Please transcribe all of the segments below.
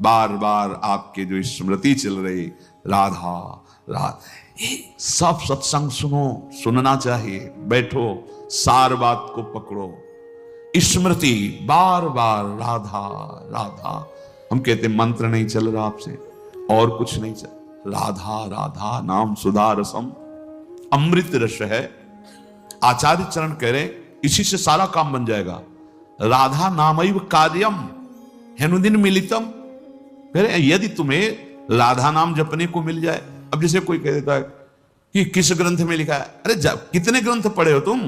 बार बार आपके जो स्मृति चल रही, राधा राधा। सब सत्संग सुनो, सुनना चाहिए, बैठो, सार बात को पकड़ो, स्मृति बार बार राधा राधा। हम कहते मंत्र नहीं चल रहा आपसे, और कुछ नहीं चल, राधा राधा नाम सुधा रसम, अमृत रस है। आचार्य चरण कह रहे इसी से सारा काम बन जाएगा। राधा नामैव कार्यम हेनुदिन मिलितम। कह रहे यदि तुम्हें राधा नाम जपने को मिल जाए। अब जैसे कोई कह देता है कि किस ग्रंथ में लिखा है, अरे कितने ग्रंथ पढ़े हो तुम,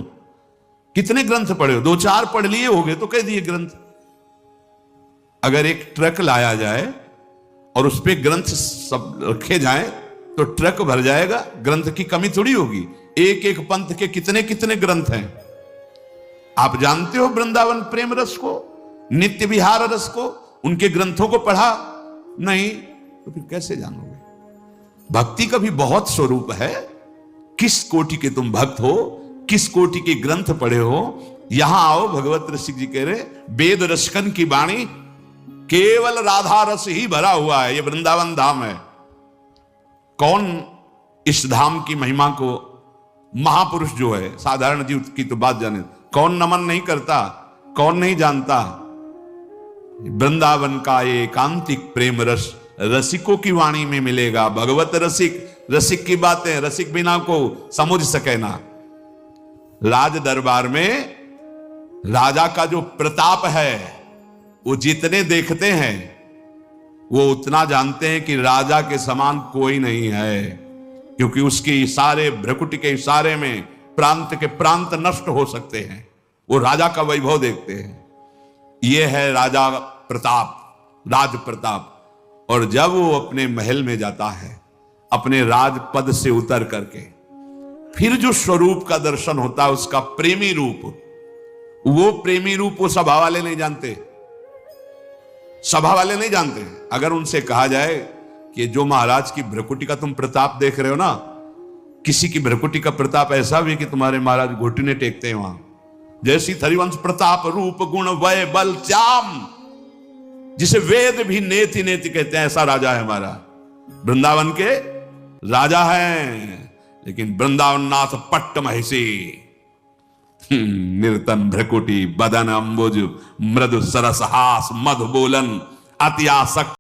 कितने ग्रंथ पढ़े हो? 2-4 पढ़ लिए होगे तो कह दिए ग्रंथ। अगर एक ट्रक लाया जाए और उस पे ग्रंथ सब रखे जाएं तो ट्रक भर जाएगा, ग्रंथ की कमी थोड़ी होगी। एक एक पंथ के कितने कितने ग्रंथ हैं। आप जानते हो वृंदावन प्रेम रस को, नित्य विहार रस को, उनके ग्रंथों को पढ़ा नहीं तो फिर कैसे जानोगे? भक्ति का भी बहुत स्वरूप है। किस कोटि के तुम भक्त हो, किस कोटि के ग्रंथ पढ़े हो। यहां आओ, भगवत रसिक जी कह रहे वेद रसकन की वाणी, केवल राधा रस ही भरा हुआ है। ये वृंदावन धाम है। कौन इस धाम की महिमा को, महापुरुष जो है, साधारण जीव की तो बात जाने, कौन नमन नहीं करता, कौन नहीं जानता? वृंदावन का ये एकांतिक प्रेम रस रसिकों की वाणी में मिलेगा। भगवत रसिक, रसिक की बातें रसिक बिना को समझ सके ना। राज दरबार में राजा का जो प्रताप है, वो जितने देखते हैं वो उतना जानते हैं कि राजा के समान कोई नहीं है, क्योंकि उसके इशारे, भ्रकुटी के इशारे में प्रांत के प्रांत नष्ट हो सकते हैं। वो राजा का वैभव देखते हैं। ये है राजा प्रताप, राज प्रताप। और जब वो अपने महल में जाता है, अपने राजपद से उतर करके, फिर जो स्वरूप का दर्शन होता है, उसका प्रेमी रूप, वो प्रेमी रूप वो सभा वाले नहीं जानते, सभा वाले नहीं जानते। अगर उनसे कहा जाए कि जो महाराज की भ्रकुटी का तुम प्रताप देख रहे हो ना, किसी की भ्रकुटी का प्रताप ऐसा भी कि तुम्हारे महाराज घुटने टेकते हैं वहां, जैसी थरिवंश प्रताप रूप गुण वय बल चाम, जिसे वेद भी नेति नेति कहते हैं, ऐसा राजा है हमारा। वृंदावन के राजा हैं, लेकिन वृंदावन नाथ पट्ट महिषी, निर्तन भ्रकुटी बदन अंबुज मृदु सरस हास मधु बोलन अति आसक्त